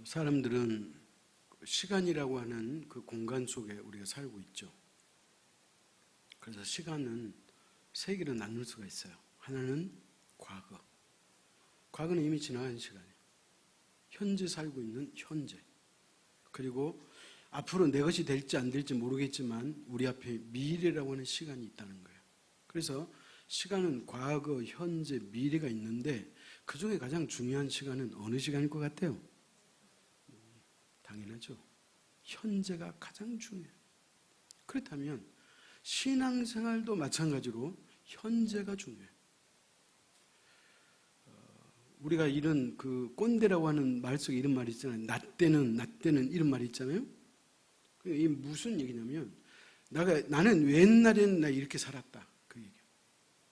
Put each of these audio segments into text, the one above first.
사람들은 시간이라고 하는 그 공간 속에 우리가 살고 있죠. 그래서 시간은 세 개로 나눌 수가 있어요. 하나는 과거. 과거는 이미 지나간 시간이에요. 현재 살고 있는 현재. 그리고 앞으로 내 것이 될지 안 될지 모르겠지만 우리 앞에 미래라고 하는 시간이 있다는 거예요. 그래서 시간은 과거, 현재, 미래가 있는데 그 중에 가장 중요한 시간은 어느 시간일 것 같아요? 당연하죠. 현재가 가장 중요해요. 그렇다면 신앙생활도 마찬가지로 현재가 중요해요. 우리가 이런 그 꼰대라고 하는 말 속에 이런 말이 있잖아요. 나 때는 이런 말이 있잖아요. 이게 무슨 얘기냐면 나는 옛날에는 나 이렇게 살았다. 그 얘기예요.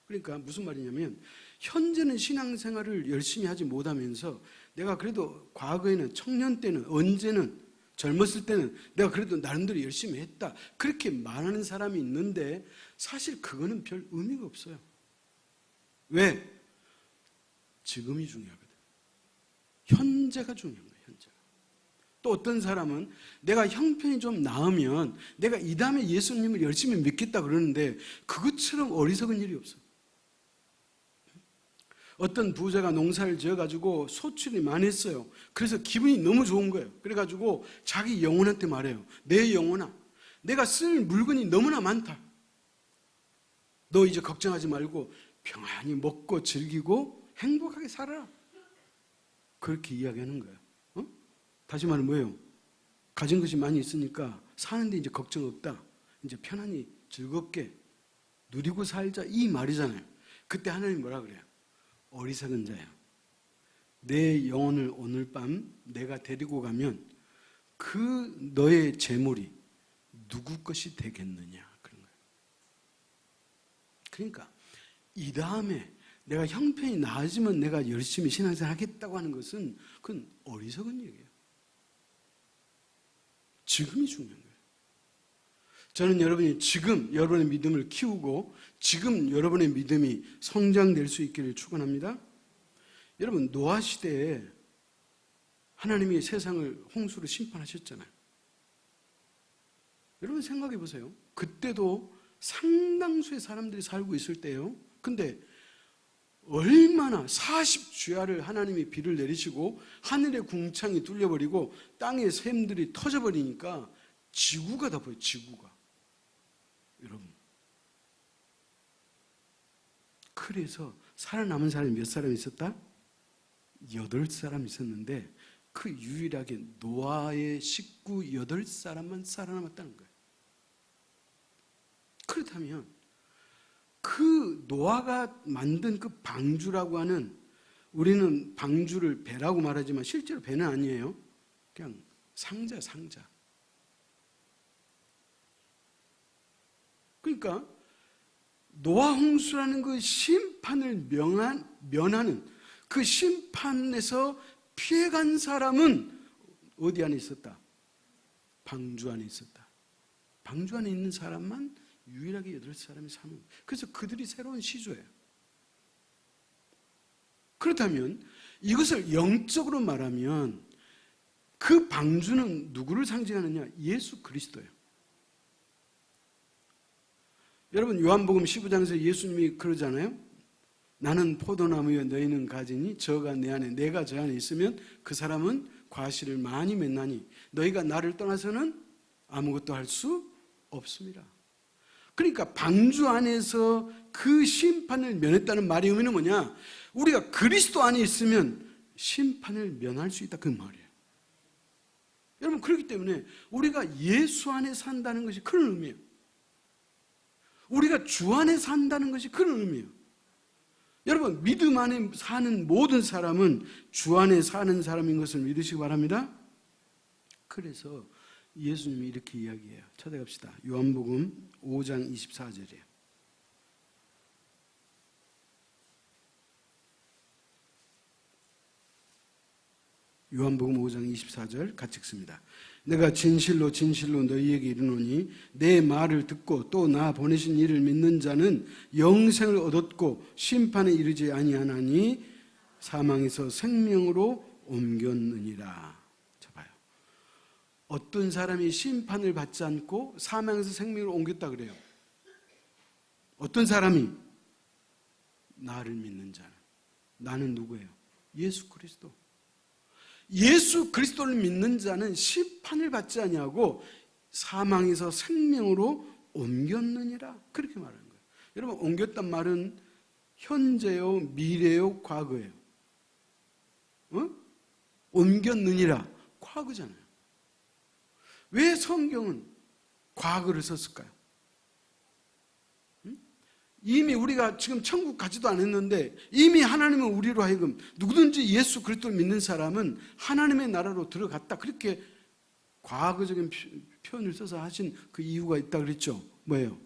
그러니까 무슨 말이냐면 현재는 신앙생활을 열심히 하지 못하면서 내가 그래도 과거에는 청년 때는 언제는 젊었을 때는 내가 그래도 나름대로 열심히 했다. 그렇게 말하는 사람이 있는데 사실 그거는 별 의미가 없어요. 왜? 지금이 중요하거든. 현재가 중요한 거예요. 현재가. 또 어떤 사람은 내가 형편이 좀 나으면 내가 이 다음에 예수님을 열심히 믿겠다 그러는데 그것처럼 어리석은 일이 없어. 어떤 부자가 농사를 지어가지고 소출이 많았어요. 그래서 기분이 너무 좋은 거예요. 그래가지고 자기 영혼한테 말해요. 내 영혼아, 내가 쓸 물건이 너무나 많다. 너 이제 걱정하지 말고 평안히 먹고 즐기고 행복하게 살아라. 그렇게 이야기하는 거예요. 다시 말하면 뭐예요? 가진 것이 많이 있으니까 사는데 이제 걱정 없다. 이제 편안히 즐겁게 누리고 살자 이 말이잖아요. 그때 하나님이 뭐라 그래요? 어리석은 자야. 내 영혼을 오늘 밤 내가 데리고 가면 그 너의 재물이 누구 것이 되겠느냐 그런 거예요. 그러니까 이 다음에 내가 형편이 나아지면 내가 열심히 신앙생활 하겠다고 하는 것은 그건 어리석은 얘기예요. 지금이 중요한 거예요. 저는 여러분이 지금 여러분의 믿음을 키우고 지금 여러분의 믿음이 성장될 수 있기를 축원합니다. 여러분 노아 시대에 하나님이 세상을 홍수로 심판하셨잖아요. 여러분 생각해 보세요. 그때도 상당수의 사람들이 살고 있을 때예요. 근데 얼마나 40주야를 하나님이 비를 내리시고 하늘의 궁창이 뚫려버리고 땅의 샘들이 터져버리니까 지구가 다 보여요. 지구가. 여러분 그래서 살아남은 사람이 몇 사람 있었다? 8사람 있었는데 그 유일하게 노아의 식구 8사람만 살아남았다는 거예요. 그렇다면 그 노아가 만든 그 방주라고 하는, 우리는 방주를 배라고 말하지만 실제로 배는 아니에요. 그냥 상자. 그러니까 노아 홍수라는 그 심판을 면하는 그 심판에서 피해간 사람은 어디 안에 있었다? 방주 안에 있었다. 방주 안에 있는 사람만 유일하게 8사람이 사는 거예요. 그래서 그들이 새로운 시조예요. 그렇다면 이것을 영적으로 말하면 그 방주는 누구를 상징하느냐? 예수 그리스도예요. 여러분 요한복음 15장에서 예수님이 그러잖아요. 나는 포도나무여 너희는 가지니 저가 내 안에 내가 저 안에 있으면 그 사람은 과실을 많이 맺나니 너희가 나를 떠나서는 아무것도 할 수 없습니다. 그러니까 방주 안에서 그 심판을 면했다는 말의 의미는 뭐냐? 우리가 그리스도 안에 있으면 심판을 면할 수 있다 그 말이에요. 여러분 그렇기 때문에 우리가 예수 안에 산다는 것이 그런 의미예요. 우리가 주 안에 산다는 것이 그런 의미예요. 여러분 믿음 안에 사는 모든 사람은 주 안에 사는 사람인 것을 믿으시기 바랍니다. 그래서 예수님이 이렇게 이야기해요. 찾아갑시다. 요한복음 5장 24절이에요. 요한복음 5장 24절 같이 읽습니다. 내가 진실로 너희에게 이르노니 내 말을 듣고 또 나 보내신 이를 믿는 자는 영생을 얻었고 심판에 이르지 아니하나니 사망에서 생명으로 옮겼느니라. 자, 어떤 사람이 심판을 받지 않고 사망에서 생명으로 옮겼다 그래요. 어떤 사람이? 나를 믿는 자는. 나는 누구예요? 예수 그리스도. 예수 그리스도를 믿는 자는 심판을 받지 아니하고 사망에서 생명으로 옮겼느니라. 그렇게 말하는 거예요. 여러분, 옮겼단 말은 현재요, 미래요, 과거예요. 옮겼느니라. 과거잖아요. 왜 성경은 과거를 썼을까요? 이미 우리가 지금 천국 가지도 않았는데 이미 하나님은 우리로 하여금 누구든지 예수 그리스도를 믿는 사람은 하나님의 나라로 들어갔다. 그렇게 과거적인 표현을 써서 하신 그 이유가 있다 그랬죠. 뭐예요?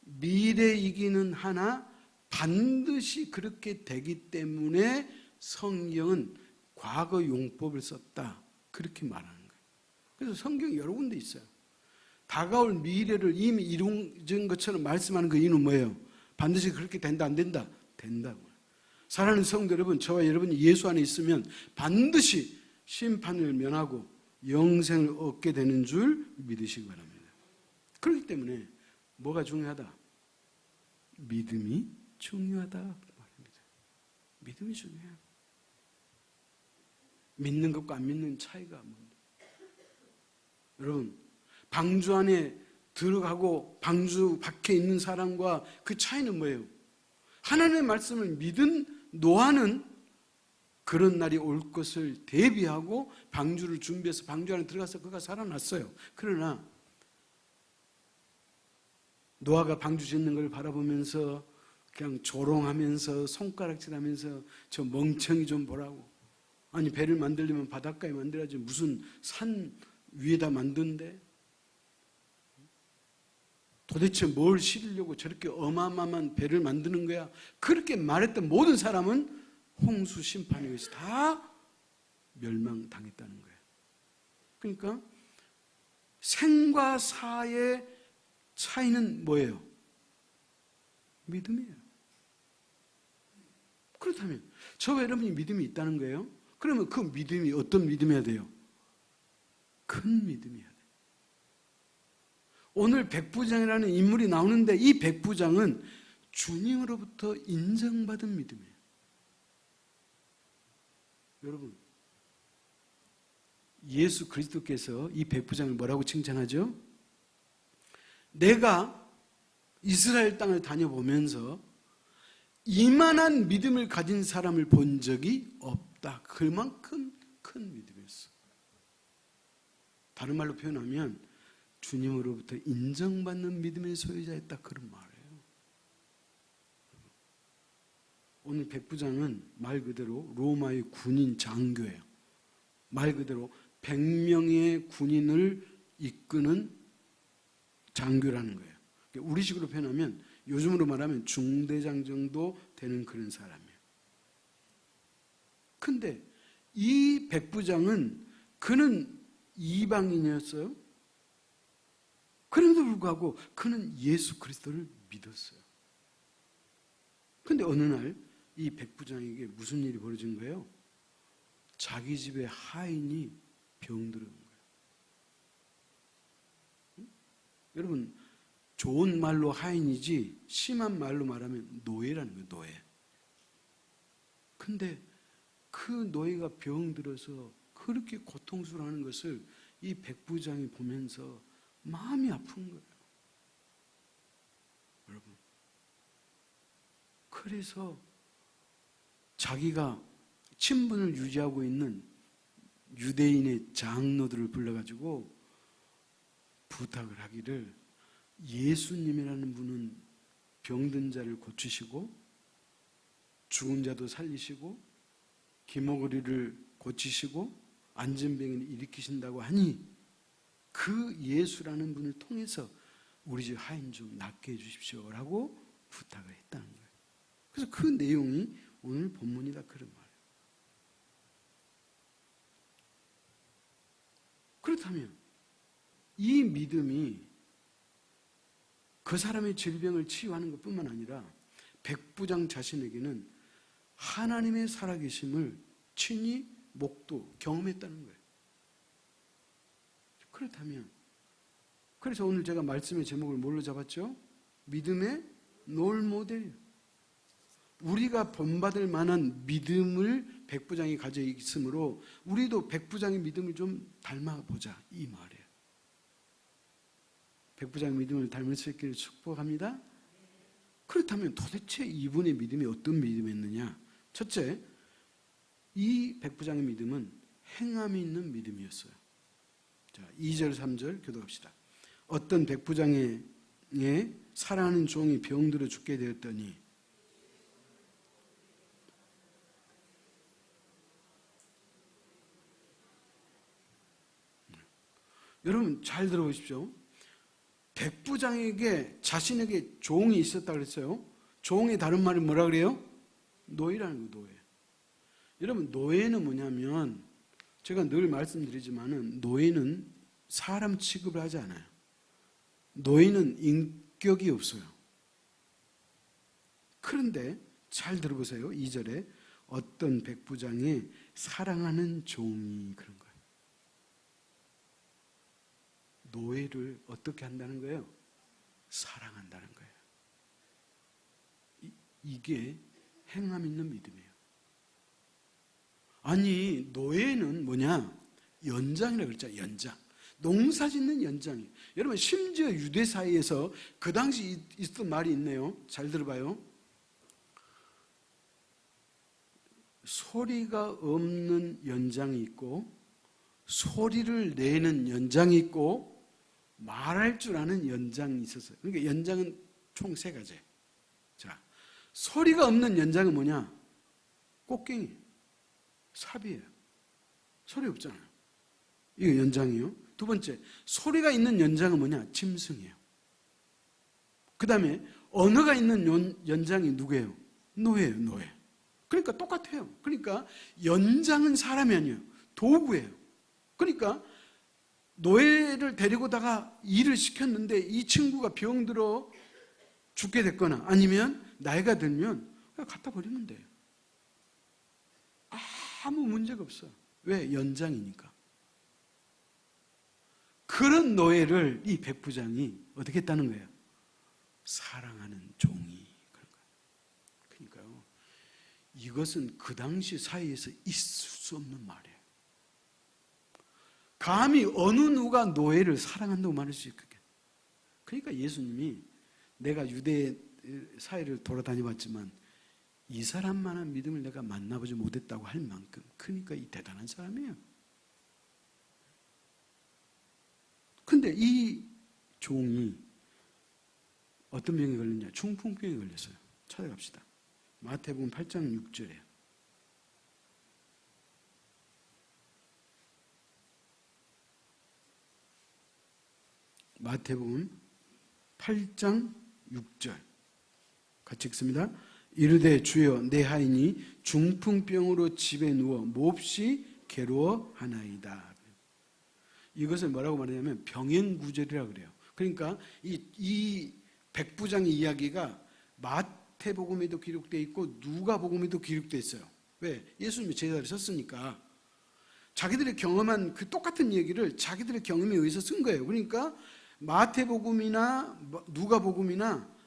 미래이기는 하나 반드시 그렇게 되기 때문에 성경은 과거 용법을 썼다. 그렇게 말하는 거예요. 그래서 성경이 여러 군데 있어요. 다가올 미래를 이미 이룬 것처럼 말씀하는 그 이유는 뭐예요? 반드시 그렇게 된다, 안 된다? 된다고. 사랑하는 성도 여러분, 저와 여러분이 예수 안에 있으면 반드시 심판을 면하고 영생을 얻게 되는 줄 믿으시기 바랍니다. 그렇기 때문에 뭐가 중요하다? 믿음이 중요하다 말입니다. 믿음이 중요해요. 믿는 것과 안 믿는 차이가 뭡니까? 여러분, 방주 안에 들어가고 방주 밖에 있는 사람과 그 차이는 뭐예요? 하나님의 말씀을 믿은 노아는 그런 날이 올 것을 대비하고 방주를 준비해서 방주 안에 들어가서 그가 살아났어요. 그러나 노아가 방주 짓는 걸 바라보면서 그냥 조롱하면서 손가락질하면서 저 멍청이 좀 보라고. 아니, 배를 만들려면 바닷가에 만들어야지 무슨 산 위에다 만든대? 도대체 뭘 실으려고 저렇게 어마어마한 배를 만드는 거야? 그렇게 말했던 모든 사람은 홍수 심판에 의해서 다 멸망당했다는 거예요. 그러니까 생과 사의 차이는 뭐예요? 믿음이에요. 그렇다면 저와 여러분이 믿음이 있다는 거예요. 그러면 그 믿음이 어떤 믿음이어야 돼요? 큰 믿음이어야 돼요. 오늘 백부장이라는 인물이 나오는데 이 백부장은 주님으로부터 인정받은 믿음이에요. 여러분, 예수 그리스도께서 이 백부장을 뭐라고 칭찬하죠? 내가 이스라엘 땅을 다녀보면서 이만한 믿음을 가진 사람을 본 적이 없다. 그만큼 큰 믿음이었어. 다른 말로 표현하면 주님으로부터 인정받는 믿음의 소유자였다. 그런 말이에요. 오늘 백부장은 말 그대로 로마의 군인 장교예요. 말 그대로 100명의 군인을 이끄는 장교라는 거예요. 우리식으로 표현하면 요즘으로 말하면 중대장 정도 되는 그런 사람이에요. 근데 이 백부장은 그는 이방인이었어요. 그럼에도 불구하고 그는 예수 그리스도를 믿었어요. 근데 어느 날 이 백부장에게 무슨 일이 벌어진 거예요? 자기 집에 하인이 병들은 거예요. 여러분, 좋은 말로 하인이지 심한 말로 말하면 노예라는 거예요. 노예. 근데 그 노예가 병들어서 그렇게 고통스러워하는 것을 이 백부장이 보면서 마음이 아픈 거예요. 여러분, 그래서 자기가 친분을 유지하고 있는 유대인의 장로들을 불러가지고 부탁을 하기를, 예수님이라는 분은 병든 자를 고치시고 죽은 자도 살리시고 기모거리를 고치시고 안전병을 일으키신다고 하니 그 예수라는 분을 통해서 우리 집 하인 좀 낫게 해주십시오라고 부탁을 했다는 거예요. 그래서 그 내용이 오늘 본문이다 그런 말이에요. 그렇다면 이 믿음이 그 사람의 질병을 치유하는 것뿐만 아니라 백부장 자신에게는 하나님의 살아계심을 친히 목도 경험했다는 거예요. 그렇다면, 그래서 오늘 제가 말씀의 제목을 뭘로 잡았죠? 믿음의 롤모델. 우리가 본받을 만한 믿음을 백부장이 가져 있으므로 우리도 백부장의 믿음을 좀 닮아보자, 이 말이에요. 백부장의 믿음을 닮을 수 있기를 축복합니다. 그렇다면 도대체 이분의 믿음이 어떤 믿음이었느냐? 첫째, 이 백부장의 믿음은 행함이 있는 믿음이었어요. 자, 2절 3절 교독합시다. 어떤 백부장의 사랑하는 종이 병들어 죽게 되었더니 여러분 잘 들어보십시오. 백부장에게 자신에게 종이 있었다 그랬어요. 종의 다른 말은 뭐라 그래요? 노예라는 거예요. 노예. 여러분 노예는 뭐냐면 제가 늘 말씀드리지만은 노예는 사람 취급을 하지 않아요. 노예는 인격이 없어요. 그런데 잘 들어보세요. 2절에 어떤 백부장의 사랑하는 종이 그런 거예요. 노예를 어떻게 한다는 거예요? 사랑한다는 거예요. 이게 행함 있는 믿음이에요. 아니 노예는 뭐냐? 연장이라고 그랬죠. 연장. 농사 짓는 연장이에요. 여러분 심지어 유대 사이에서 그 당시 있었던 말이 있네요. 잘 들어봐요. 소리가 없는 연장이 있고 소리를 내는 연장이 있고 말할 줄 아는 연장이 있었어요. 그러니까 연장은 총 3가지. 자, 소리가 없는 연장은 뭐냐? 꽃갱이, 삽이에요. 소리 없잖아요. 이거 연장이에요. 두 번째, 소리가 있는 연장은 뭐냐? 짐승이에요. 그 다음에 언어가 있는 연장이 누구예요? 노예예요. 노예. 그러니까 똑같아요. 그러니까 연장은 사람이 아니에요. 도구예요. 그러니까 노예를 데리고다가 일을 시켰는데 이 친구가 병들어 죽게 됐거나 아니면 나이가 들면 그냥 갖다 버리면 돼요. 아무 문제가 없어요. 왜? 연장이니까. 그런 노예를 이 백부장이 어떻게 했다는 거예요? 사랑하는 종이 그런 거예요. 그러니까요. 이것은 그 당시 사회에서 있을 수 없는 말이에요. 감히 어느 누가 노예를 사랑한다고 말할 수 있겠게. 그러니까 예수님이 내가 유대 사회를 돌아다녀 봤지만 이 사람만한 믿음을 내가 만나보지 못했다고 할 만큼 그러니까 이 대단한 사람이에요. 근데 이 종이 어떤 병에 걸렸냐? 중풍병에 걸렸어요. 찾아갑시다. 마태복음 8장 6절에 마태복음 8장 6절 같이 읽습니다. 이르되 주여 내 하인이 중풍병으로 집에 누워 몹시 괴로워하나이다. 이것을 뭐라고 말하냐면 병행구절이라고 그래요. 그러니까 이 백부장의 이야기가 마태복음에도 기록되어 있고 누가복음에도 기록되어 있어요. 왜? 예수님이 제자를 썼으니까 자기들이 경험한 그 똑같은 얘기를 자기들의 경험에 의해서 쓴 거예요. 그러니까 마태복음이나 누가복음이나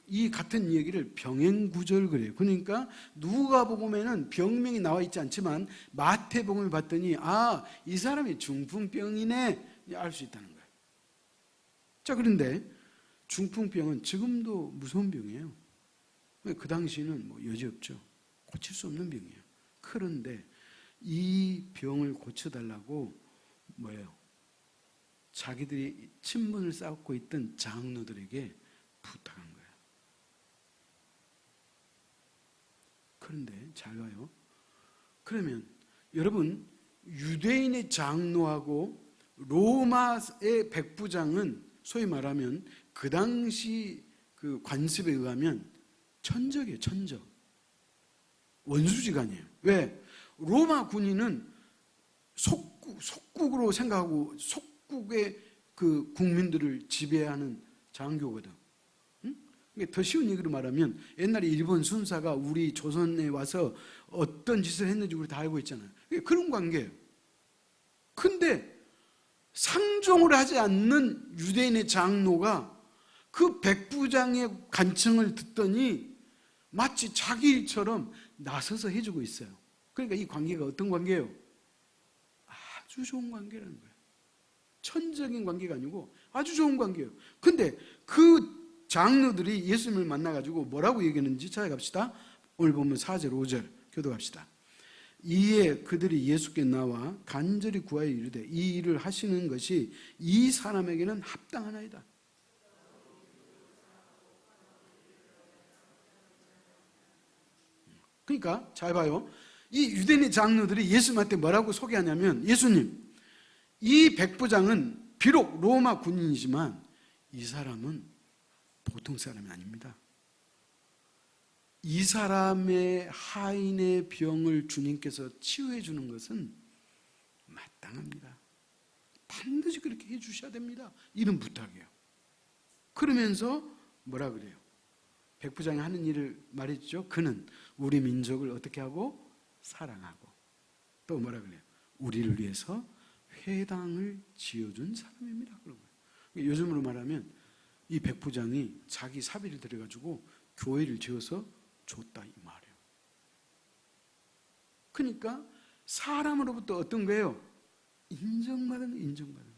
이 같은 얘기를 병행구절 그래요. 그러니까 누가복음에는 병명이 나와 있지 않지만 마태복음을 봤더니 아, 이 사람이 중풍병이네 알 수 있다는 거예요. 자, 그런데 중풍병은 지금도 무서운 병이에요. 그 당시에는 뭐 여지없죠. 고칠 수 없는 병이에요. 그런데 이 병을 고쳐달라고 뭐예요? 자기들이 친분을 쌓고 있던 장로들에게 부탁한 거예요. 그런데 잘 봐요. 그러면 여러분 유대인의 장로하고 로마의 백부장은 소위 말하면 그 당시 그 관습에 의하면 천적이에요. 천적. 원수지간이에요. 왜? 로마 군인은 속국으로 생각하고 속국의 그 국민들을 지배하는 장교거든. 더 쉬운 얘기로 말하면 옛날에 일본 순사가 우리 조선에 와서 어떤 짓을 했는지 우리 다 알고 있잖아요. 그런 관계예요. 근데 상종을 하지 않는 유대인의 장로가 그 백부장의 간청을 듣더니 마치 자기 일처럼 나서서 해주고 있어요. 그러니까 이 관계가 어떤 관계예요? 아주 좋은 관계라는 거예요. 천적인 관계가 아니고 아주 좋은 관계예요. 근데 그 장로들이 예수님을 만나가지고 뭐라고 얘기했는지 찾아갑시다. 오늘 보면 4절 5절 교도합시다. 이에 그들이 예수께 나와 간절히 구하여 이르되 이 일을 하시는 것이 이 사람에게는 합당하나이다. 그러니까 잘 봐요. 이 유대인의 장로들이 예수님한테 뭐라고 소개하냐면, 예수님, 이 백부장은 비록 로마 군인이지만 이 사람은 보통 사람이 아닙니다. 이 사람의 하인의 병을 주님께서 치유해 주는 것은 마땅합니다. 반드시 그렇게 해 주셔야 됩니다. 이런 부탁이에요. 그러면서 뭐라 그래요? 백부장이 하는 일을 말했죠. 그는 우리 민족을 어떻게 하고? 사랑하고. 또 뭐라 그래요? 우리를 위해서 회당을 지어준 사람입니다. 그런 거예요. 요즘으로 말하면 이 백부장이 자기 사비를 들여가지고 교회를 지어서 줬다 이 말이에요. 그러니까 사람으로부터 어떤 거예요? 인정받는 거예요.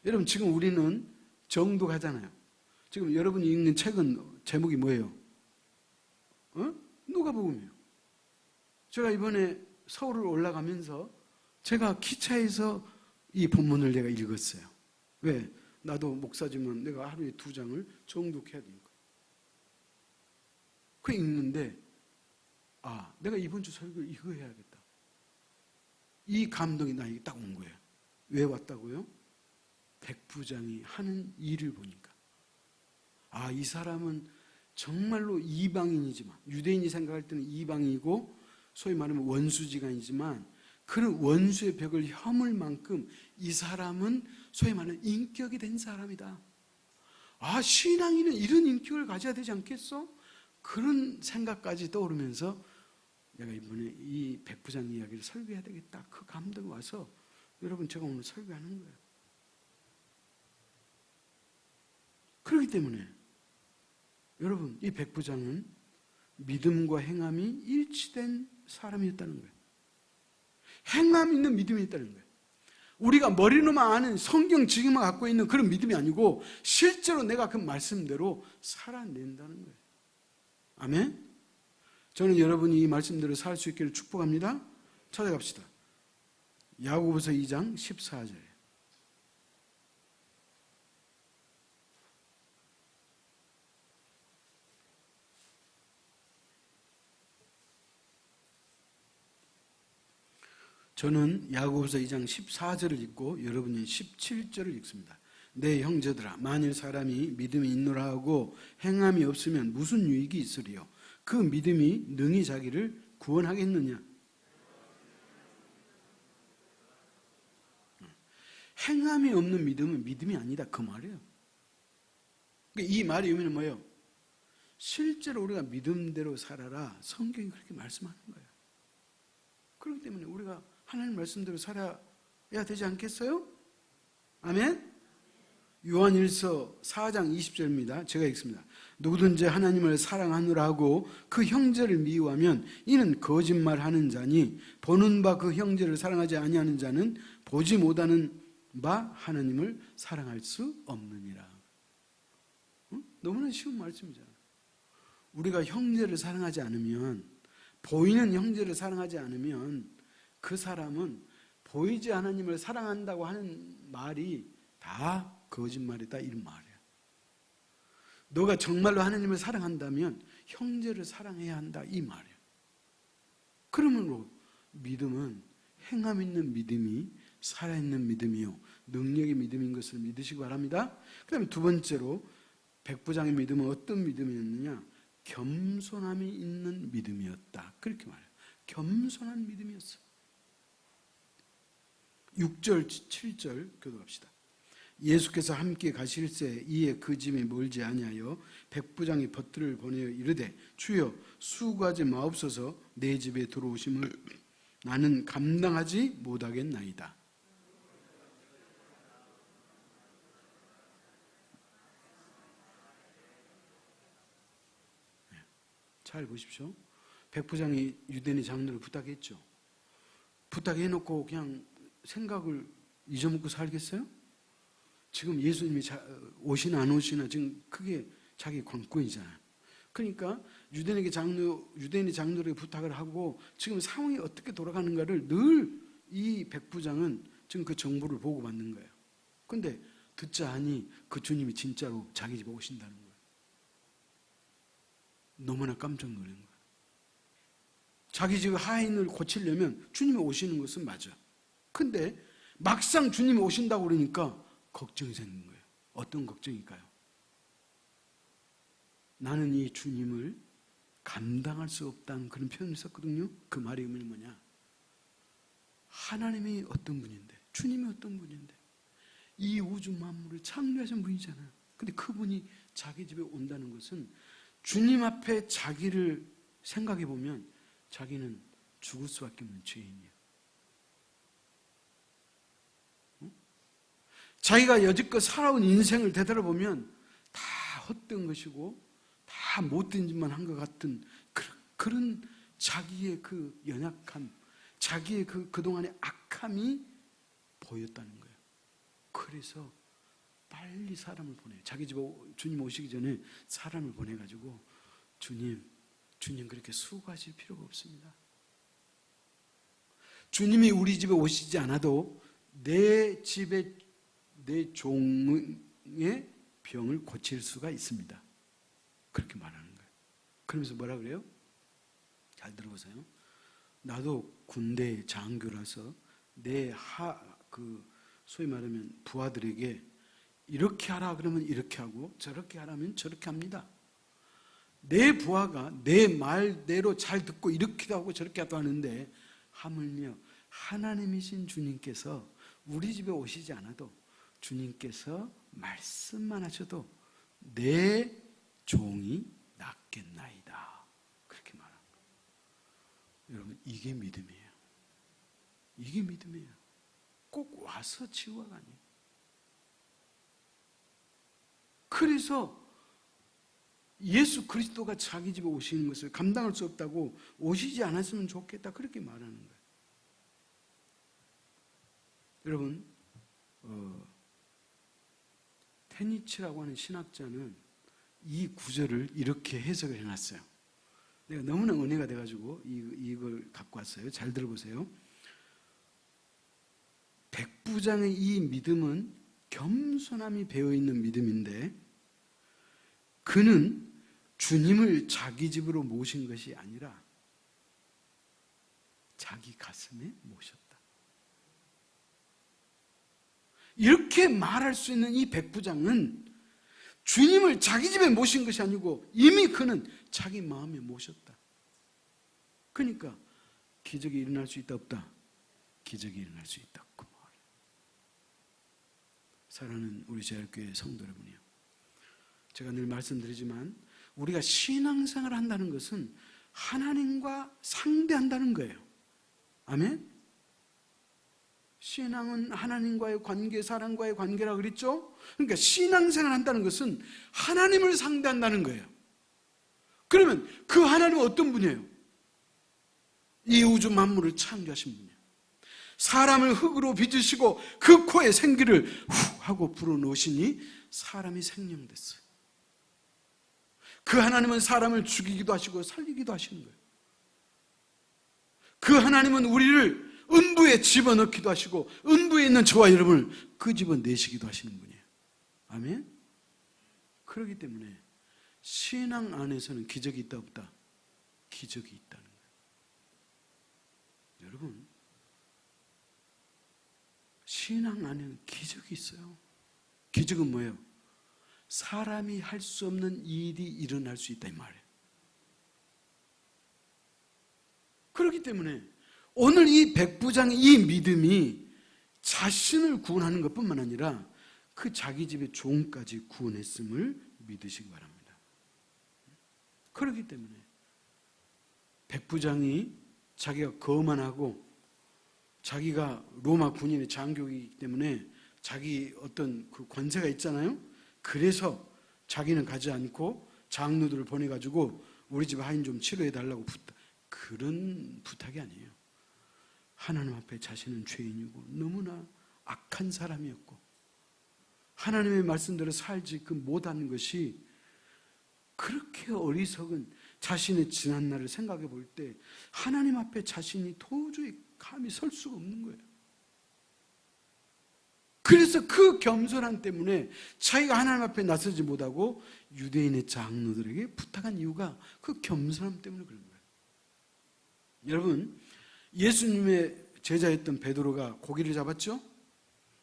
여러분, 지금 우리는 정독하잖아요. 지금 여러분이 읽는 책은 제목이 뭐예요? 누가복음이에요. 제가 이번에 서울을 올라가면서 제가 기차에서 이 본문을 내가 읽었어요. 왜? 나도 목사지만 내가 하루에 2장을 정독해야 되니까. 그 읽는데 내가 이번 주 설교 이거 해야겠다. 이 감동이 나에게 딱 온 거예요. 왜 왔다고요? 백부장이 하는 일을 보니까 이 사람은 정말로 이방인이지만, 유대인이 생각할 때는 이방이고 소위 말하면 원수지간이지만 그런 원수의 벽을 허물 만큼 이 사람은 소위 말하는 인격이 된 사람이다. 신앙인은 이런 인격을 가져야 되지 않겠어? 그런 생각까지 떠오르면서 내가 이번에 이 백부장 이야기를 설교해야 되겠다. 그 감동이 와서 여러분, 제가 오늘 설교하는 거예요. 그렇기 때문에 여러분, 이 백부장은 믿음과 행함이 일치된 사람이었다는 거예요. 행함 있는 믿음이 있다는 거예요. 우리가 머리로만 아는 성경 지금만 갖고 있는 그런 믿음이 아니고 실제로 내가 그 말씀대로 살아낸다는 거예요. 아멘? 저는 여러분이 이 말씀대로 살 수 있기를 축복합니다. 찾아갑시다. 야고보서 2장 14절. 저는 야고보서 2장 14절을 읽고 여러분이 17절을 읽습니다. 내 형제들아, 만일 사람이 믿음이 있노라 하고 행함이 없으면 무슨 유익이 있으리요? 그 믿음이 능히 자기를 구원하겠느냐? 행함이 없는 믿음은 믿음이 아니다, 그 말이에요. 이 말의 의미는 뭐예요? 실제로 우리가 믿음대로 살아라, 성경이 그렇게 말씀하는 거예요. 그렇기 때문에 우리가 하나님 말씀대로 살아야 되지 않겠어요? 아멘? 요한일서 4장 20절입니다. 제가 읽습니다. 누구든지 하나님을 사랑하느라 하고 그 형제를 미워하면 이는 거짓말하는 자니 보는 바 그 형제를 사랑하지 아니하는 자는 보지 못하는 바 하나님을 사랑할 수 없느니라. 너무나 쉬운 말씀이잖아요. 우리가 형제를 사랑하지 않으면, 보이는 형제를 사랑하지 않으면 그 사람은 보이지 하나님을 사랑한다고 하는 말이 다 거짓말이다, 이런 말이에요. 너가 정말로 하나님을 사랑한다면 형제를 사랑해야 한다, 이 말이에요. 그러므로 믿음은 행함 있는 믿음이 살아있는 믿음이요 능력의 믿음인 것을 믿으시기 바랍니다. 그 다음에 두 번째로 백부장의 믿음은 어떤 믿음이었느냐? 겸손함이 있는 믿음이었다, 그렇게 말해요. 겸손한 믿음이었어. 6절 7절 교도합시다. 예수께서 함께 가실새 이에 그 집이 멀지 아니하여 백부장이 벗들을 보내어 이르되 주여 수고하지 마옵소서 내 집에 들어오심을 나는 감당하지 못하겠나이다. 잘 보십시오. 백부장이 유대인의 장로를 부탁했죠. 부탁해놓고 그냥 생각을 잊어먹고 살겠어요? 지금 예수님이 오시나 안 오시나 지금 그게 자기 관건이잖아요. 그러니까 유대인의 장로를 부탁을 하고 지금 상황이 어떻게 돌아가는가를 늘 이 백부장은 지금 그 정보를 보고받는 거예요. 근데 듣자 하니 그 주님이 진짜로 자기 집에 오신다는 거예요. 너무나 깜짝 놀란 거예요. 자기 집 하인을 고치려면 주님이 오시는 것은 맞아. 근데 막상 주님이 오신다고 그러니까 걱정이 생긴 거예요. 어떤 걱정일까요? 나는 이 주님을 감당할 수 없다는 그런 표현을 썼거든요. 그 말의 의미는 뭐냐? 하나님이 어떤 분인데, 주님이 어떤 분인데, 이 우주 만물을 창조하신 분이잖아요. 근데 그분이 자기 집에 온다는 것은 주님 앞에 자기를 생각해 보면 자기는 죽을 수밖에 없는 죄인이에요. 자기가 여지껏 살아온 인생을 되돌아보면 다 헛된 것이고 다 못된 짓만 한 것 같은 그런 자기의 그 연약함, 자기의 그동안의 악함이 보였다는 거예요. 그래서 빨리 사람을 보내요. 자기 집에 주님 오시기 전에 사람을 보내가지고 주님 그렇게 수고하실 필요가 없습니다. 주님이 우리 집에 오시지 않아도 내 집에 내 종의 병을 고칠 수가 있습니다. 그렇게 말하는 거예요. 그러면서 뭐라 그래요? 잘 들어보세요. 나도 군대 장교라서 소위 말하면 부하들에게 이렇게 하라 그러면 이렇게 하고 저렇게 하라면 저렇게 합니다. 내 부하가 내 말대로 잘 듣고 이렇게도 하고 저렇게도 하는데 하물며 하나님이신 주님께서 우리 집에 오시지 않아도 주님께서 말씀만 하셔도 내 종이 낫겠나이다. 그렇게 말합니다. 여러분, 이게 믿음이에요. 이게 믿음이에요. 꼭 와서 치유가 아니에요. 그래서 예수 그리스도가 자기 집에 오시는 것을 감당할 수 없다고 오시지 않았으면 좋겠다 그렇게 말하는 거예요. 여러분, 테니치라고 하는 신학자는 이 구절을 이렇게 해석을 해놨어요. 내가 너무나 은혜가 돼가지고 이걸 갖고 왔어요. 잘 들어보세요. 백부장의 이 믿음은 겸손함이 배어있는 믿음인데 그는 주님을 자기 집으로 모신 것이 아니라 자기 가슴에 모셨다. 이렇게 말할 수 있는 이 백부장은 주님을 자기 집에 모신 것이 아니고 이미 그는 자기 마음에 모셨다. 그러니까 기적이 일어날 수 있다 없다? 기적이 일어날 수 있다. 그 말이에요. 사랑하는 우리 제일교회 성도 여러분이요, 제가 늘 말씀드리지만 우리가 신앙생활을 한다는 것은 하나님과 상대한다는 거예요. 아멘? 신앙은 하나님과의 관계, 사람과의 관계라고 그랬죠? 그러니까 신앙생활을 한다는 것은 하나님을 상대한다는 거예요. 그러면 그 하나님은 어떤 분이에요? 이 우주 만물을 창조하신 분이에요. 사람을 흙으로 빚으시고 그 코에 생기를 후 하고 불어넣으시니 사람이 생명됐어요. 그 하나님은 사람을 죽이기도 하시고 살리기도 하시는 거예요. 그 하나님은 우리를 음부에 집어넣기도 하시고 음부에 있는 저와 여러분을 그 집어내시기도 하시는 분이에요. 아멘? 그렇기 때문에 신앙 안에서는 기적이 있다 없다? 기적이 있다는 거예요. 여러분, 신앙 안에는 기적이 있어요. 기적은 뭐예요? 사람이 할 수 없는 일이 일어날 수 있다 이 말이에요. 그렇기 때문에 오늘 이 백부장의 이 믿음이 자신을 구원하는 것뿐만 아니라 그 자기 집의 종까지 구원했음을 믿으시기 바랍니다. 그렇기 때문에 백부장이 자기가 거만하고 자기가 로마 군인의 장교이기 때문에 자기 어떤 그 권세가 있잖아요. 그래서 자기는 가지 않고 장로들을 보내가지고 우리 집 하인 좀 치료해달라고 그런 부탁이 아니에요. 하나님 앞에 자신은 죄인이고 너무나 악한 사람이었고 하나님의 말씀대로 살지 못하는 것이 그렇게 어리석은 자신의 지난 날을 생각해 볼 때 하나님 앞에 자신이 도저히 감히 설 수가 없는 거예요. 그래서 그 겸손함 때문에 자기가 하나님 앞에 나서지 못하고 유대인의 장로들에게 부탁한 이유가 그 겸손함 때문에 그런 거예요. 여러분, 예수님의 제자였던 베드로가 고기를 잡았죠?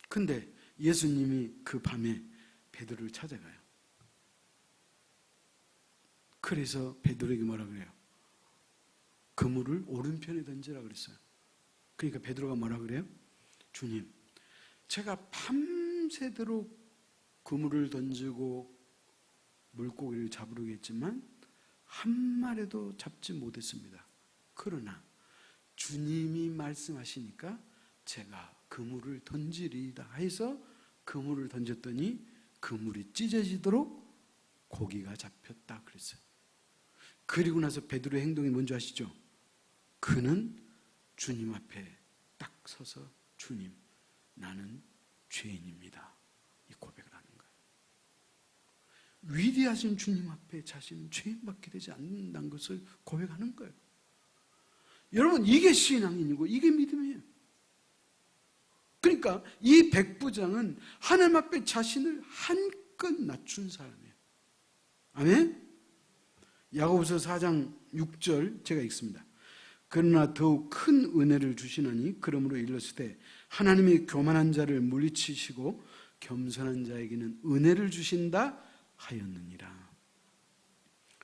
근데 예수님이 그 밤에 베드로를 찾아가요. 그래서 베드로에게 뭐라 그래요? 그물을 오른편에 던지라 그랬어요. 그러니까 베드로가 뭐라 그래요? 주님, 제가 밤새도록 그물을 던지고 물고기를 잡으려고 했지만 한 마리도 잡지 못했습니다. 그러나 주님이 말씀하시니까 제가 그물을 던지리이다 해서 그물을 던졌더니 그물이 찢어지도록 고기가 잡혔다 그랬어요. 그리고 나서 베드로의 행동이 뭔지 아시죠? 그는 주님 앞에 딱 서서 주님, 나는 죄인입니다. 이 고백을 하는 거예요. 위대하신 주님 앞에 자신은 죄인밖에 되지 않는다는 것을 고백하는 거예요. 여러분, 이게 신앙인이고 이게 믿음이에요. 그러니까 이 백부장은 하나님 앞에 자신을 한껏 낮춘 사람이에요. 아멘? 야고보서 4장 6절 제가 읽습니다. 그러나 더욱 큰 은혜를 주시나니 그러므로 일렀으되 하나님이 교만한 자를 물리치시고 겸손한 자에게는 은혜를 주신다 하였느니라.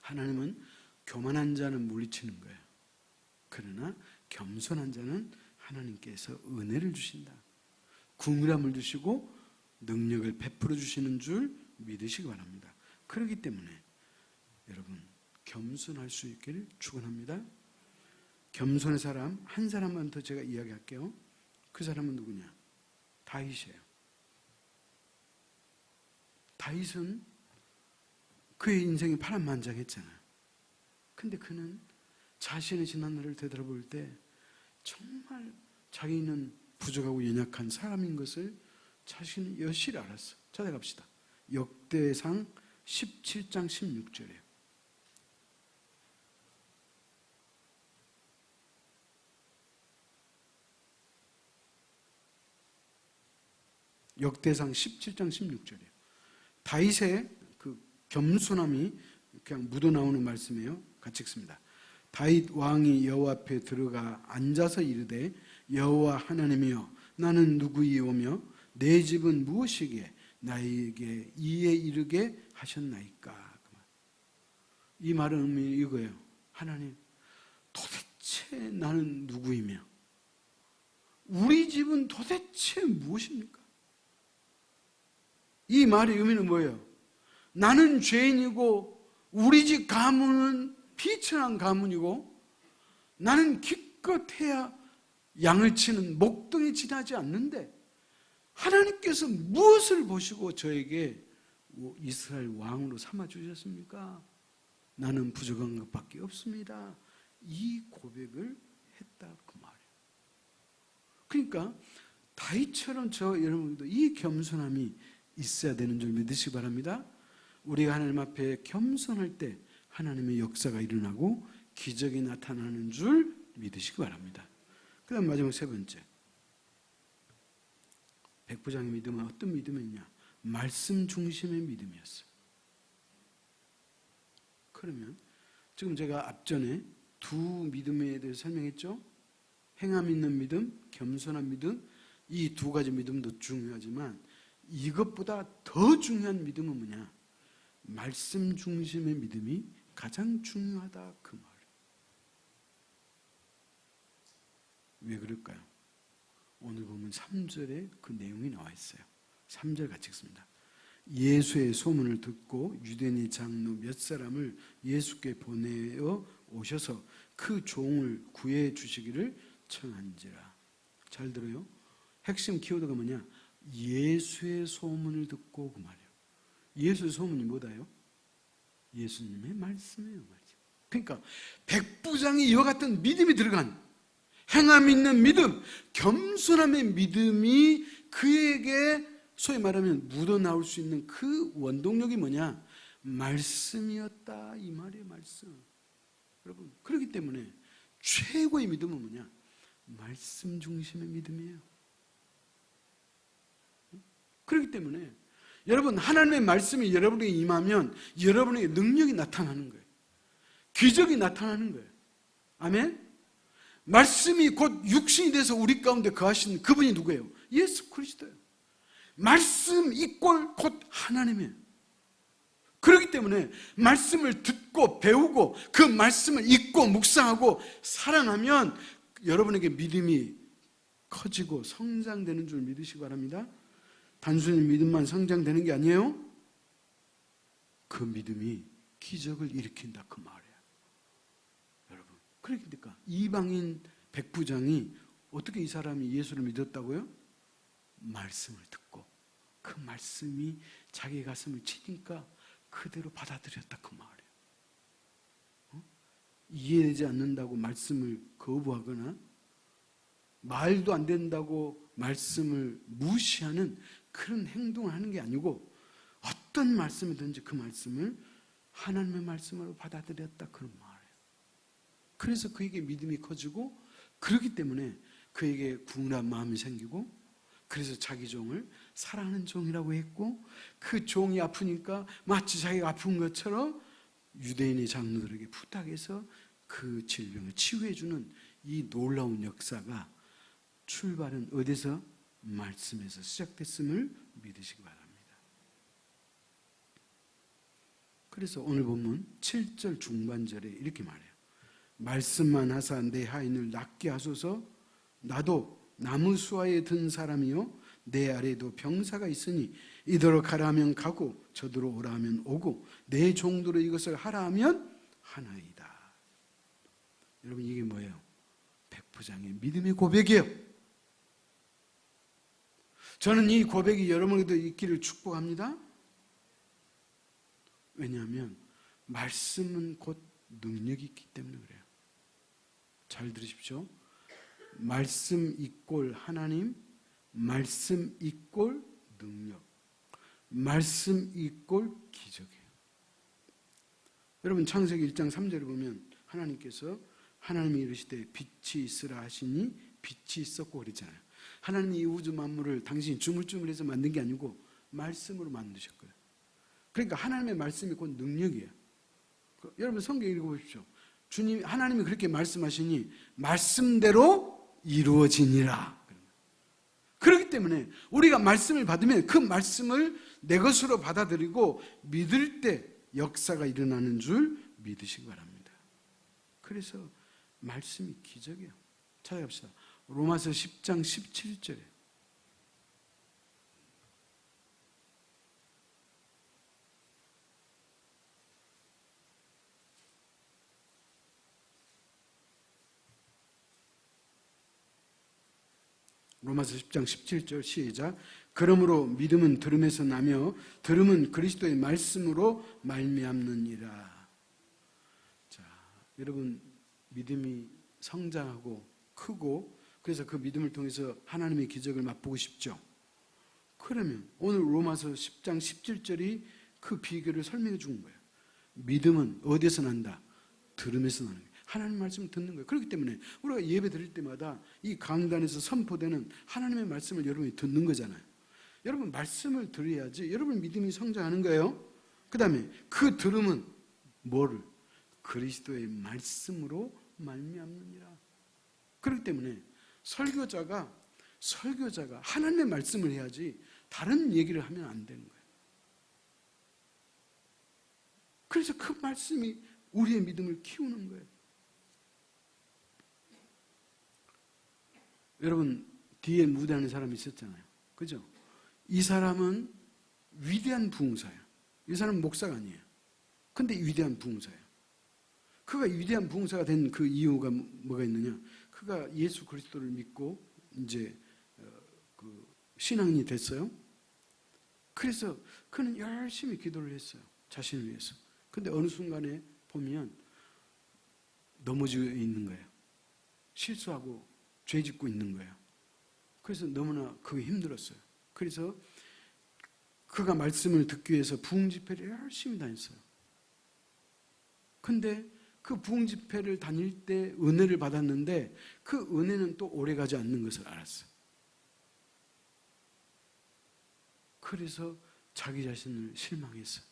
하나님은 교만한 자는 물리치는 거예요. 그러나 겸손한 자는 하나님께서 은혜를 주신다. 긍휼함을 주시고 능력을 베풀어 주시는 줄 믿으시기 바랍니다. 그렇기 때문에 여러분, 겸손할 수 있기를 축원합니다. 겸손의 사람 한 사람만 더 제가 이야기할게요. 그 사람은 누구냐? 다윗이에요. 다윗은 그의 인생이 파란만장했잖아요. 근데 그는 자신의 지난 날을 되돌아볼 때 정말 자기는 부족하고 연약한 사람인 것을 자신은 여실히 알았어. 찾아갑시다. 역대상 17장 16절이에요. 역대상 17장 16절이에요. 다윗의 그 겸손함이 그냥 묻어나오는 말씀이에요. 같이 읽습니다. 다윗 왕이 여호와 앞에 들어가 앉아서 이르되 여호와 하나님이여 나는 누구이오며 내 집은 무엇이기에 나에게 이에 이르게 하셨나이까. 이 말은 의미 이거예요. 하나님, 도대체 나는 누구이며 우리 집은 도대체 무엇입니까? 이 말의 의미는 뭐예요? 나는 죄인이고 우리 집 가문은 비천한 가문이고 나는 기껏해야 양을 치는 목동이 지나지 않는데 하나님께서 무엇을 보시고 저에게 이스라엘 왕으로 삼아주셨습니까? 나는 부족한 것밖에 없습니다. 이 고백을 했다 그 말이에요. 그러니까 다윗처럼 저 여러분도 이 겸손함이 있어야 되는 줄 믿으시기 바랍니다. 우리가 하나님 앞에 겸손할 때 하나님의 역사가 일어나고 기적이 나타나는 줄 믿으시기 바랍니다. 그 다음 마지막 세 번째, 백부장의 믿음은 어떤 믿음이었냐? 말씀 중심의 믿음이었어요. 그러면 지금 제가 앞전에 두 믿음에 대해서 설명했죠. 행함 있는 믿음, 겸손한 믿음, 이 두 가지 믿음도 중요하지만 이것보다 더 중요한 믿음은 뭐냐? 말씀 중심의 믿음이 가장 중요하다 그 말이에요. 왜 그럴까요? 오늘 보면 3절에 그 내용이 나와 있어요. 3절 같이 읽습니다. 예수의 소문을 듣고 유대인의 장로 몇 사람을 예수께 보내어 오셔서 그 종을 구해 주시기를 청한지라. 잘 들어요. 핵심 키워드가 뭐냐? 예수의 소문을 듣고 그 말이에요. 예수의 소문이 뭐다요? 예수님의 말씀이에요. 말씀. 그러니까 백부장이 이와 같은 믿음이 들어간 행함 있는 믿음, 겸손함의 믿음이 그에게 소위 말하면 묻어나올 수 있는 그 원동력이 뭐냐? 말씀이었다 이 말이에요. 말씀. 여러분, 그렇기 때문에 최고의 믿음은 뭐냐? 말씀 중심의 믿음이에요. 그렇기 때문에 여러분, 하나님의 말씀이 여러분에게 임하면 여러분에게 능력이 나타나는 거예요. 기적이 나타나는 거예요. 아멘? 말씀이 곧 육신이 돼서 우리 가운데 거하시는 그분이 누구예요? 예수 그리스도예요. 말씀 이꼴 곧 하나님이에요. 그렇기 때문에 말씀을 듣고 배우고 그 말씀을 읽고 묵상하고 사랑하면 여러분에게 믿음이 커지고 성장되는 줄 믿으시기 바랍니다. 단순히 믿음만 성장되는 게 아니에요. 그 믿음이 기적을 일으킨다 그 말이에요. 여러분, 그러니까 이방인 백부장이 어떻게 이 사람이 예수를 믿었다고요? 말씀을 듣고 그 말씀이 자기 가슴을 치니까 그대로 받아들였다 그 말이에요. 이해되지 않는다고 말씀을 거부하거나 말도 안 된다고 말씀을 무시하는 그런 행동을 하는 게 아니고 어떤 말씀이든지 그 말씀을 하나님의 말씀으로 받아들였다 그런 말이에요. 그래서 그에게 믿음이 커지고 그렇기 때문에 그에게 궁핍한 마음이 생기고 그래서 자기 종을 사랑하는 종이라고 했고 그 종이 아프니까 마치 자기가 아픈 것처럼 유대인의 장로들에게 부탁해서 그 질병을 치유해주는 이 놀라운 역사가 출발은 어디서? 말씀에서 시작됐음을 믿으시기 바랍니다. 그래서 오늘 본문 7절 중반절에 이렇게 말해요. 말씀만 하사 내 하인을 낫게 하소서. 나도 나무 수하에 든 사람이요 내 아래에도 병사가 있으니 이더러 가라 하면 가고 저더러 오라 하면 오고 내 종도로 이것을 하라 하면 하나이다. 여러분, 이게 뭐예요? 백부장의 믿음의 고백이에요. 저는 이 고백이 여러분에게도 있기를 축복합니다. 왜냐하면 말씀은 곧 능력이 있기 때문에 그래요. 잘 들으십시오. 말씀 이꼴 하나님, 말씀 이꼴 능력, 말씀 이꼴 기적이에요. 여러분, 창세기 1장 3절을 보면 하나님께서 하나님이 이르시되 빛이 있으라 하시니 빛이 있었고 그랬잖아요. 하나님이 이 우주 만물을 당신이 주물주물해서 만든 게 아니고 말씀으로 만드셨고요. 그러니까 하나님의 말씀이 곧 능력이에요. 여러분, 성경 읽어보십시오. 주님, 하나님이 그렇게 말씀하시니 말씀대로 이루어지니라. 그렇기 때문에 우리가 말씀을 받으면 그 말씀을 내 것으로 받아들이고 믿을 때 역사가 일어나는 줄 믿으시기 바랍니다. 그래서 말씀이 기적이에요. 찾아갑시다. 로마서 10장 17절에 로마서 10장 17절 시작. 그러므로 믿음은 들음에서 나며 들음은 그리스도의 말씀으로 말미암느니라. 자, 여러분, 믿음이 성장하고 크고 그래서 그 믿음을 통해서 하나님의 기적을 맛보고 싶죠. 그러면 오늘 로마서 10장 17절이 그 비결을 설명해 준 거예요. 믿음은 어디에서 난다? 들음에서 나는 거예요. 하나님 말씀을 듣는 거예요. 그렇기 때문에 우리가 예배 드릴 때마다 이 강단에서 선포되는 하나님의 말씀을 여러분이 듣는 거잖아요. 여러분, 말씀을 들어야지 여러분 믿음이 성장하는 거예요. 그 다음에 그 들음은 뭐를? 그리스도의 말씀으로 말미암느니라. 그렇기 때문에 설교자가 하나님의 말씀을 해야지 다른 얘기를 하면 안 되는 거예요. 그래서 그 말씀이 우리의 믿음을 키우는 거예요. 여러분, 뒤에 무대하는 사람이 있었잖아요. 그죠? 이 사람은 위대한 부흥사예요. 이 사람은 목사가 아니에요. 근데 위대한 부흥사예요. 그가 위대한 부흥사가 된 그 이유가 뭐가 있느냐? 그가 예수 그리스도를 믿고 이제 그 신앙인이 됐어요. 그래서 그는 열심히 기도를 했어요. 자신을 위해서. 근데 어느 순간에 보면 넘어져 있는 거예요. 실수하고 죄 짓고 있는 거예요. 그래서 너무나 그게 힘들었어요. 그래서 그가 말씀을 듣기 위해서 부흥 집회를 열심히 다녔어요. 근데 그 부흥 집회를 다닐 때 은혜를 받았는데 그 은혜는 또 오래가지 않는 것을 알았어요. 그래서 자기 자신을 실망했어요.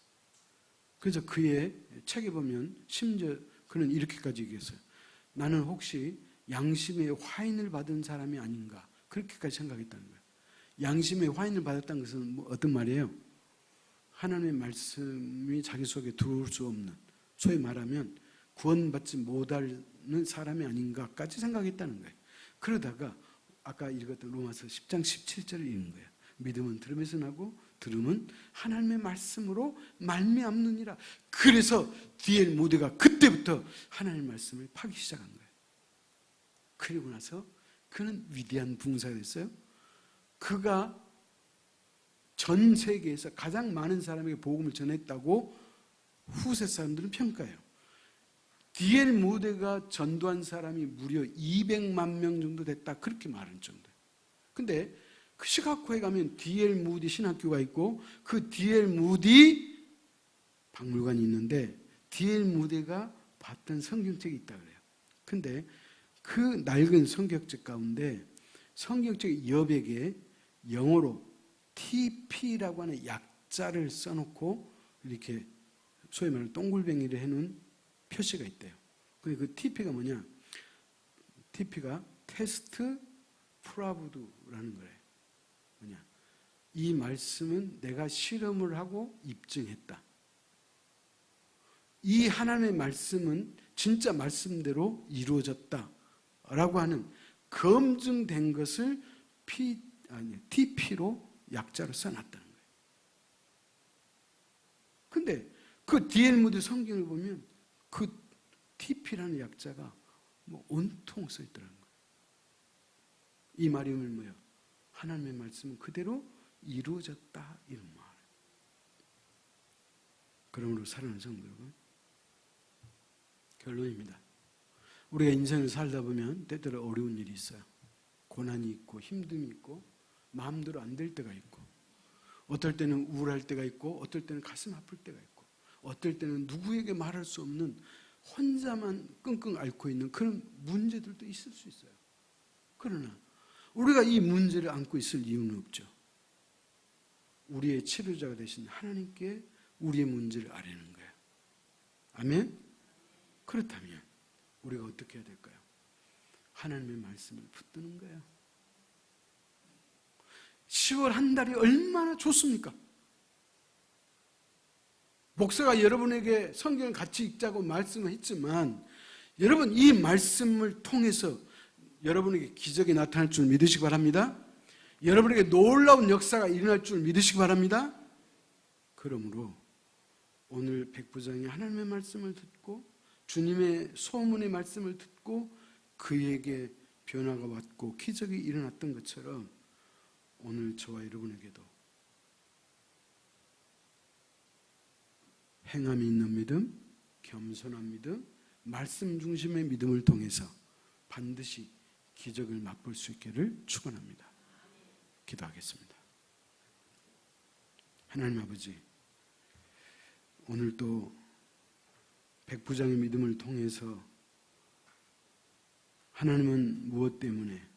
그래서 그의 책에 보면 심지어 그는 이렇게까지 얘기했어요. 나는 혹시 양심의 화인을 받은 사람이 아닌가, 그렇게까지 생각했다는 거예요. 양심의 화인을 받았다는 것은 어떤 말이에요? 하나님의 말씀이 자기 속에 들어올 수 없는, 소위 말하면 구원받지 못하는 사람이 아닌가까지 생각했다는 거예요. 그러다가 아까 읽었던 로마서 10장 17절을 읽는 거예요. 믿음은 들음에서 나고 들음은 하나님의 말씀으로 말미암느니라. 그래서 D.L. 모디가 그때부터 하나님의 말씀을 파기 시작한 거예요. 그리고 나서 그는 위대한 부흥사가 됐어요. 그가 전 세계에서 가장 많은 사람에게 복음을 전했다고 후세 사람들은 평가해요. D.L. 모디가 전도한 사람이 무려 200만 명 정도 됐다, 그렇게 말하는 정도예요. 근데 그 시카고에 가면 D.L. 무디 신학교가 있고 그 D.L. 무디 박물관이 있는데 D.L. 무디가 봤던 성경책이 있다 그래요. 근데 그 낡은 성경책 가운데 성경책 여백에 영어로 TP라고 하는 약자를 써놓고 이렇게 소위 말하는 동글뱅이를 해놓은 표시가 있대요. 근데 그 TP가 뭐냐? TP가 테스트 프라브드라는 거래요. 뭐냐? 이 말씀은 내가 실험을 하고 입증했다. 이 하나님의 말씀은 진짜 말씀대로 이루어졌다라고 하는 검증된 것을 TP로 약자로 써놨다는 거예요. 근데 그 D.L. 무디 성경을 보면 그 TP라는 약자가 온통 써 있더라는 거예요. 이 말이 뭐예요? 하나님의 말씀은 그대로 이루어졌다, 이런 말. 그러므로 사랑하는 성도 여러분, 결론입니다. 우리가 인생을 살다 보면 때때로 어려운 일이 있어요. 고난이 있고 힘듦이 있고 마음대로 안 될 때가 있고, 어떨 때는 우울할 때가 있고, 어떨 때는 가슴 아플 때가 있고, 어떨 때는 누구에게 말할 수 없는 혼자만 끙끙 앓고 있는 그런 문제들도 있을 수 있어요. 그러나 우리가 이 문제를 안고 있을 이유는 없죠. 우리의 치료자가 되신 하나님께 우리의 문제를 아뢰는 거예요. 아멘? 그렇다면 우리가 어떻게 해야 될까요? 하나님의 말씀을 붙드는 거예요. 10월 한 달이 얼마나 좋습니까? 목사가 여러분에게 성경을 같이 읽자고 말씀을 했지만, 여러분 이 말씀을 통해서 여러분에게 기적이 나타날 줄 믿으시기 바랍니다. 여러분에게 놀라운 역사가 일어날 줄 믿으시기 바랍니다. 그러므로 오늘 백부장이 하나님의 말씀을 듣고 주님의 소문의 말씀을 듣고 그에게 변화가 왔고 기적이 일어났던 것처럼 오늘 저와 여러분에게도 행함이 있는 믿음, 겸손한 믿음, 말씀 중심의 믿음을 통해서 반드시 기적을 맛볼 수 있기를 축원합니다. 기도하겠습니다. 하나님 아버지, 오늘 또 백부장의 믿음을 통해서 하나님은 무엇 때문에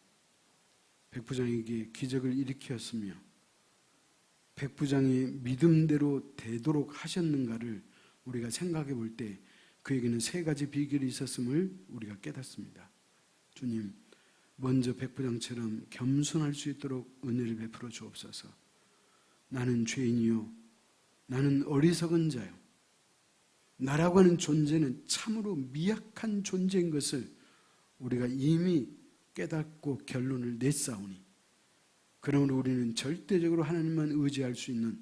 백부장에게 기적을 일으켰으며 백부장이 믿음대로 되도록 하셨는가를 우리가 생각해 볼 때 그에게는 세 가지 비결이 있었음을 우리가 깨닫습니다. 주님, 먼저 백부장처럼 겸손할 수 있도록 은혜를 베풀어 주옵소서. 나는 죄인이요, 나는 어리석은 자요, 나라고 하는 존재는 참으로 미약한 존재인 것을 우리가 이미 깨닫고 결론을 냈사오니, 그러므로 우리는 절대적으로 하나님만 의지할 수 있는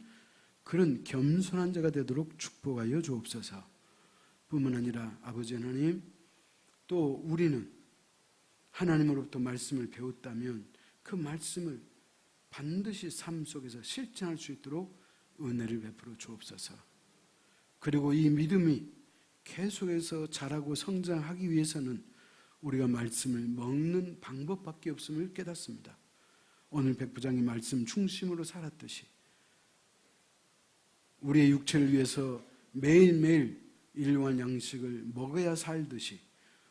그런 겸손한 자가 되도록 축복하여 주옵소서. 뿐만 아니라 아버지 하나님, 또 우리는 하나님으로부터 말씀을 배웠다면 그 말씀을 반드시 삶 속에서 실천할 수 있도록 은혜를 베풀어 주옵소서. 그리고 이 믿음이 계속해서 자라고 성장하기 위해서는 우리가 말씀을 먹는 방법밖에 없음을 깨닫습니다. 오늘 백부장이 말씀 중심으로 살았듯이 우리의 육체를 위해서 매일매일 일용할 양식을 먹어야 살듯이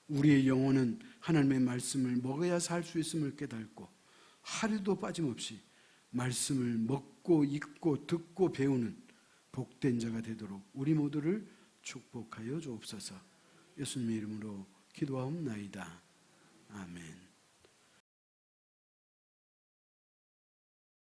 우리의 영혼은 하나님의 말씀을 먹어야 살 수 있음을 깨닫고 하루도 빠짐없이 말씀을 먹고 읽고 듣고 배우는 복된 자가 되도록 우리 모두를 축복하여 주옵소서. 예수님의 이름으로 기도하옵나이다. 아멘.